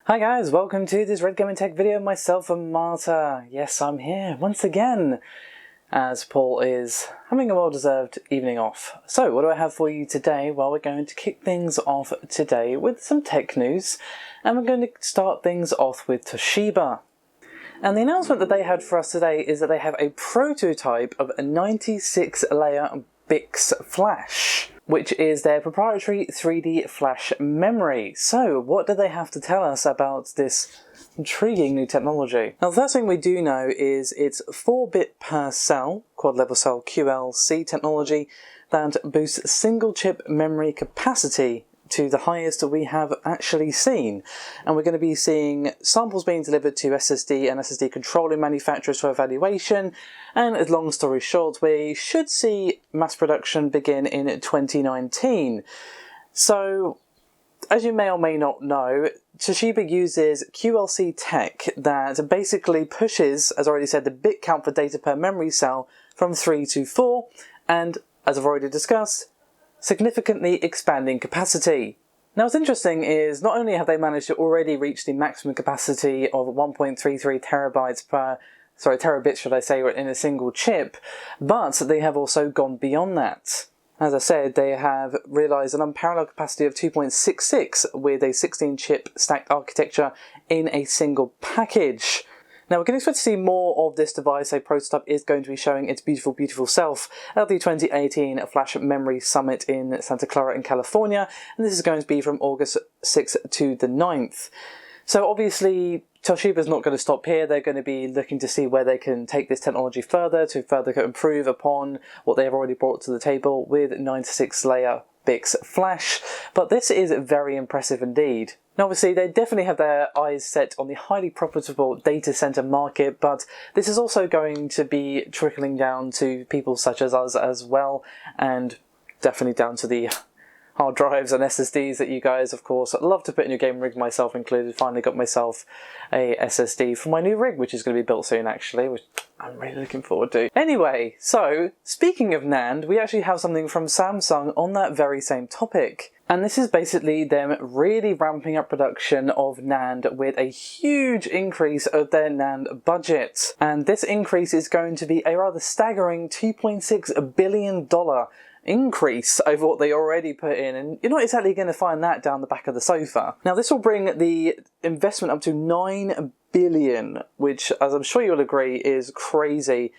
Hi guys, welcome to this Red Gaming Tech video. Myself and Marta. Yes, I'm here once again, as Paul is having a well-deserved evening off. So, what do I have for you today? Well, we're going to kick things off today with some tech news, and we're going to start things off with Toshiba. And the announcement that they had for us today is that they have a prototype of a 96-layer BiCS Flash, which is their proprietary 3D flash memory. So, what do they have to tell us about this intriguing new technology? Now, the first thing we do know is it's 4-bit per cell, quad-level cell QLC technology, that boosts single-chip memory capacity to the highest that we have actually seen. And we're going to be seeing samples being delivered to SSD and SSD controlling manufacturers for evaluation, and long story short, we should see mass production begin in 2019. So, as you may or may not know, Toshiba uses QLC tech that basically pushes, as I already said, the bit count for data per memory cell from 3 to 4, and, as I've already discussed, significantly expanding capacity. Now, what's interesting is not only have they managed to already reach the maximum capacity of 1.33 terabits, should I say, in a single chip, but they have also gone beyond that. As I said, they have realised an unparalleled capacity of 2.66 with a 16-chip stacked architecture in a single package. Now, we can expect to see more of this device. A prototype is going to be showing its beautiful, beautiful self at the 2018 Flash Memory Summit in Santa Clara in California, and this is going to be from August 6th to the 9th. So obviously, Toshiba's not going to stop here. They're going to be looking to see where they can take this technology further to further improve upon what they have already brought to the table with 96-layer BiCS Flash, but this is very impressive indeed. Now, obviously, they definitely have their eyes set on the highly profitable data center market, but this is also going to be trickling down to people such as us as well, and definitely down to the hard drives and SSDs that you guys, of course, love to put in your game rig, myself included. Finally got myself a SSD for my new rig, which is going to be built soon, actually, which I'm really looking forward to. Anyway, so, speaking of NAND, we actually have something from Samsung on that very same topic. And this is basically them really ramping up production of NAND with a huge increase of their NAND budget. And this increase is going to be a rather staggering $2.6 billion increase over what they already put in, and you're not exactly going to find that down the back of the sofa. Now, this will bring the investment up to $9 billion, which, as I'm sure you'll agree, is crazy,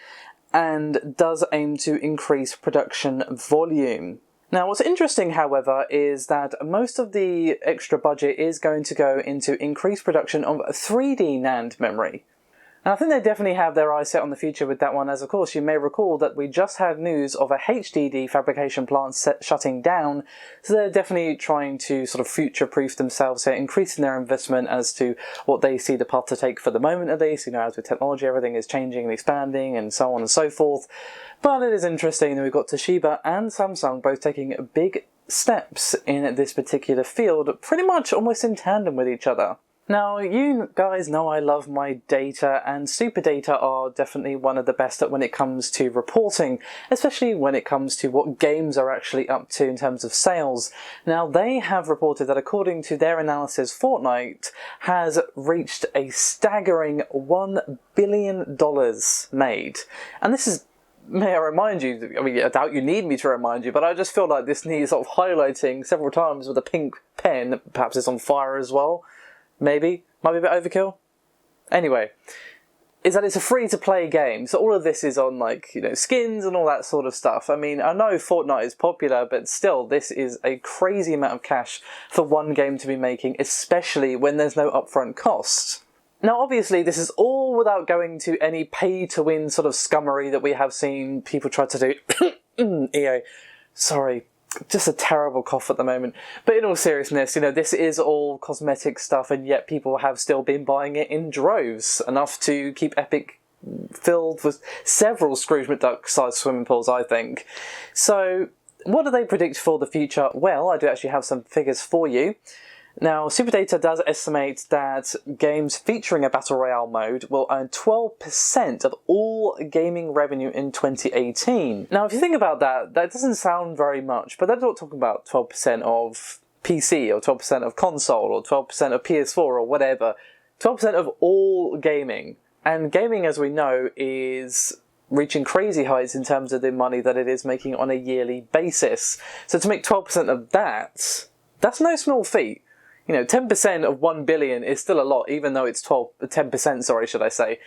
and does aim to increase production volume. Now, what's interesting, however, is that most of the extra budget is going to go into increased production of 3D NAND memory. And I think they definitely have their eyes set on the future with that one, as of course you may recall that we just had news of a HDD fabrication plant shutting down, so they're definitely trying to sort of future-proof themselves here, increasing their investment as to what they see the path to take for the moment at least. You know, as with technology, everything is changing and expanding and so on and so forth. But it is interesting that we've got Toshiba and Samsung both taking big steps in this particular field, pretty much almost in tandem with each other. Now, you guys know I love my data, and super data are definitely one of the best when it comes to reporting, especially when it comes to what games are actually up to in terms of sales. Now, they have reported that according to their analysis, Fortnite has reached a staggering $1 billion made. And this is, may I remind you, I mean, I doubt you need me to remind you, but I just feel like this needs sort of highlighting several times with a pink pen. Perhaps it's on fire as well. Maybe. Might be a bit overkill. Anyway, is that it's a free-to-play game, so all of this is on, like, you know, skins and all that sort of stuff. I mean, I know Fortnite is popular, but still, this is a crazy amount of cash for one game to be making, especially when there's no upfront cost. Now, obviously, this is all without going to any pay-to-win sort of scummery that we have seen people try to do. EA. Sorry. Just a terrible cough at the moment. But in all seriousness, you know, this is all cosmetic stuff, and yet people have still been buying it in droves, enough to keep Epic filled with several Scrooge McDuck-sized swimming pools, I think. So, what do they predict for the future? Well, I do actually have some figures for you. Now, Superdata does estimate that games featuring a Battle Royale mode will earn 12% of all gaming revenue in 2018. Now, if you think about that, that doesn't sound very much, but they're not talking about 12% of PC, or 12% of console, or 12% of PS4, or whatever. 12% of all gaming. And gaming, as we know, is reaching crazy heights in terms of the money that it is making on a yearly basis. So to make 12% of that, that's no small feat. You know, 10% of 1 billion is still a lot, even though it's 10%, sorry, should I say.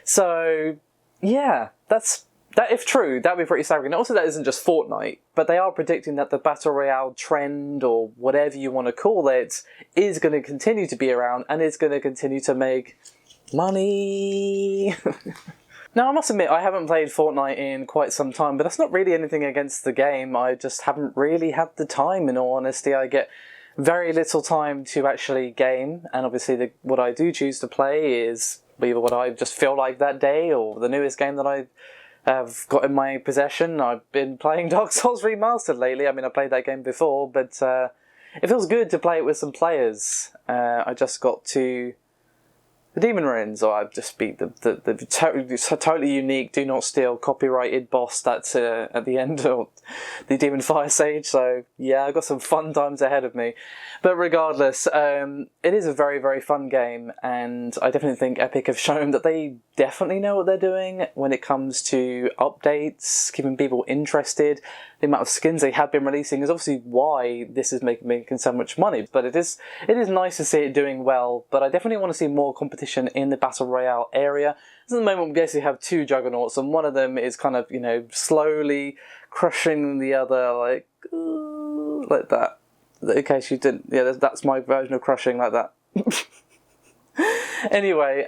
So, yeah, that if true, that would be pretty staggering. Also, that isn't just Fortnite, but they are predicting that the Battle Royale trend, or whatever you want to call it, is going to continue to be around, and is going to continue to make money. Now, I must admit, I haven't played Fortnite in quite some time, but that's not really anything against the game. I just haven't really had the time, in all honesty. I get very little time to actually game, and obviously what I do choose to play is either what I just feel like that day, or the newest game that I have got in my possession. I've been playing Dark Souls Remastered lately. I mean, I played that game before, but it feels good to play it with some players. I just got to the Demon Ruins, or I've just beat the totally unique, do not steal, copyrighted boss that's at the end of the Demon Fire Sage. So yeah, I've got some fun times ahead of me. But regardless, it is a very, very fun game, and I definitely think Epic have shown that they definitely know what they're doing when it comes to updates, keeping people interested. The amount of skins they have been releasing is obviously why this is making so much money, but it is nice to see it doing well. But I definitely want to see more competition in the Battle Royale area. At the moment, we basically have two juggernauts, and one of them is kind of, you know, slowly crushing the other, like that. In case you didn't, yeah, that's my version of crushing, like that. Anyway,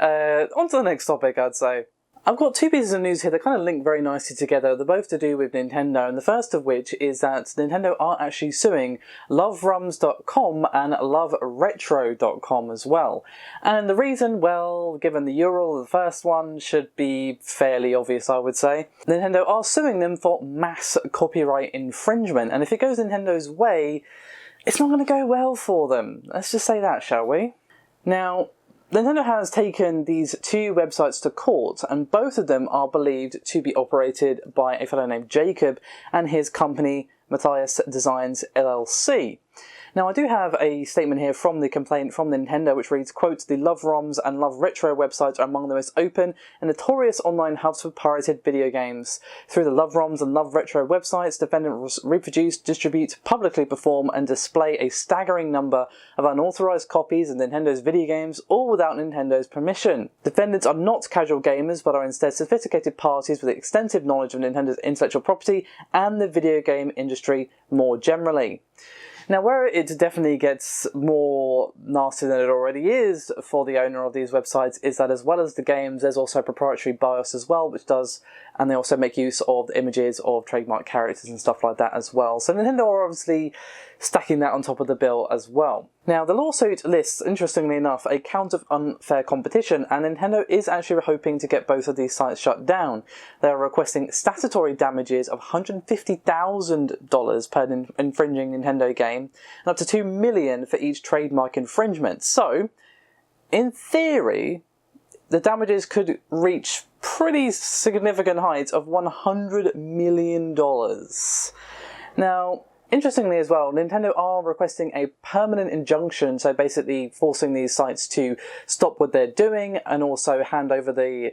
on to the next topic, I'd say. I've got two pieces of news here that kind of link very nicely together. They're both to do with Nintendo, and the first of which is that Nintendo are actually suing LoveRoms.com and LoveRetro.com as well. And the reason, well, given the URL of the first one, should be fairly obvious, I would say. Nintendo are suing them for mass copyright infringement, and if it goes Nintendo's way, it's not going to go well for them. Let's just say that, shall we? Now, Nintendo has taken these two websites to court, and both of them are believed to be operated by a fellow named Jacob and his company, Matthias Designs LLC. Now, I do have a statement here from the complaint from Nintendo, which reads, quote, "The Love ROMs and Love Retro websites are among the most open and notorious online hubs for pirated video games. Through the Love ROMs and Love Retro websites, defendants reproduce, distribute, publicly perform, and display a staggering number of unauthorized copies of Nintendo's video games, all without Nintendo's permission. Defendants are not casual gamers, but are instead sophisticated parties with extensive knowledge of Nintendo's intellectual property and the video game industry more generally." Now, where it definitely gets more nasty than it already is for the owner of these websites is that as well as the games, there's also proprietary BIOS as well, which does, and they also make use of the images of trademark characters and stuff like that as well. So Nintendo are obviously stacking that on top of the bill as well. Now, the lawsuit lists, interestingly enough, a count of unfair competition, and Nintendo is actually hoping to get both of these sites shut down. They are requesting statutory damages of $150,000 per infringing Nintendo game, and up to $2 million for each trademark infringement. So, in theory, the damages could reach pretty significant heights of $100 million. Now, interestingly as well, Nintendo are requesting a permanent injunction, so basically forcing these sites to stop what they're doing and also hand over the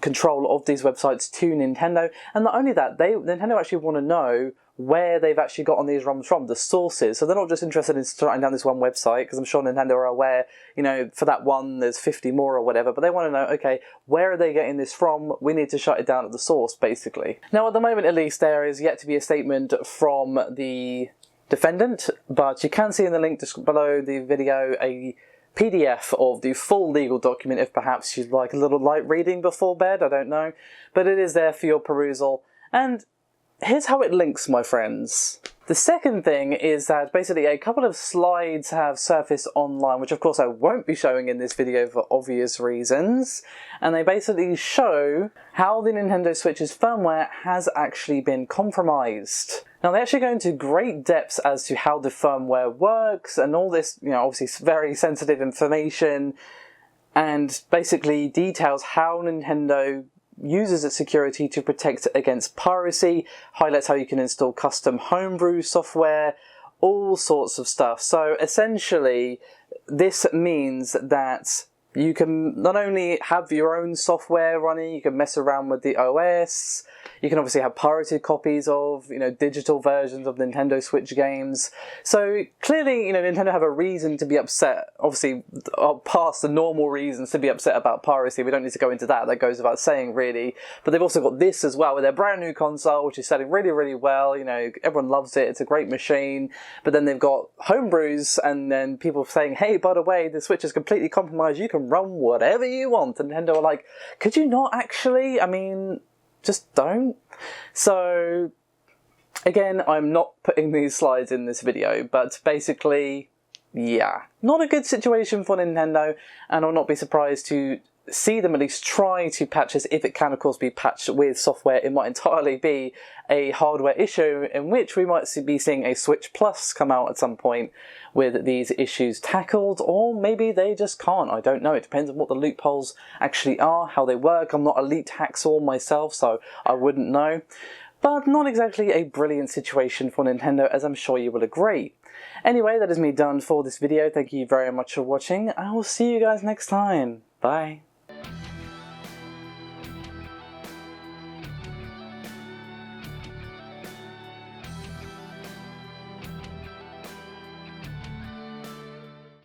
control of these websites to Nintendo. And not only that, Nintendo actually want to know where they've actually gotten these ROMs from, the sources. So they're not just interested in shutting down this one website, because I'm sure Nintendo are aware, you know, for that one there's 50 more or whatever, but they want to know, okay, where are they getting this from? We need to shut it down at the source, basically. Now, at the moment at least, there is yet to be a statement from the defendant, but you can see in the link below the video a PDF of the full legal document if perhaps you'd like a little light reading before bed, I don't know. But it is there for your perusal, and here's how it links, my friends. The second thing is that basically a couple of slides have surfaced online, which of course I won't be showing in this video for obvious reasons, and they basically show how the Nintendo Switch's firmware has actually been compromised. Now, they actually go into great depths as to how the firmware works and all this, you know, obviously very sensitive information, and basically details how Nintendo uses its security to protect against piracy, highlights how you can install custom homebrew software, all sorts of stuff. So essentially, this means that you can not only have your own software running, you can mess around with the OS, you can obviously have pirated copies of, digital versions of Nintendo Switch games. So clearly, Nintendo have a reason to be upset. Obviously, past the normal reasons to be upset about piracy. We don't need to go into that. That goes without saying, really. But they've also got this as well, with their brand new console, which is selling really, really well. Everyone loves it. It's a great machine. But then they've got homebrews, and then people saying, hey, by the way, the Switch is completely compromised. You can run whatever you want. And Nintendo are like, could you not actually? I mean, just don't. So again, I'm not putting these slides in this video, but basically, yeah, not a good situation for Nintendo, and I'll not be surprised to see them at least try to patch this. If it can, of course, be patched with software, it might entirely be a hardware issue, in which we might be seeing a Switch Plus come out at some point with these issues tackled, or maybe they just can't. I don't know. It depends on what the loopholes actually are, how they work. I'm not elite hacksaw myself, so I wouldn't know. But not exactly a brilliant situation for Nintendo, as I'm sure you will agree. Anyway, that is me done for this video. Thank you very much for watching. I will see you guys next time. Bye.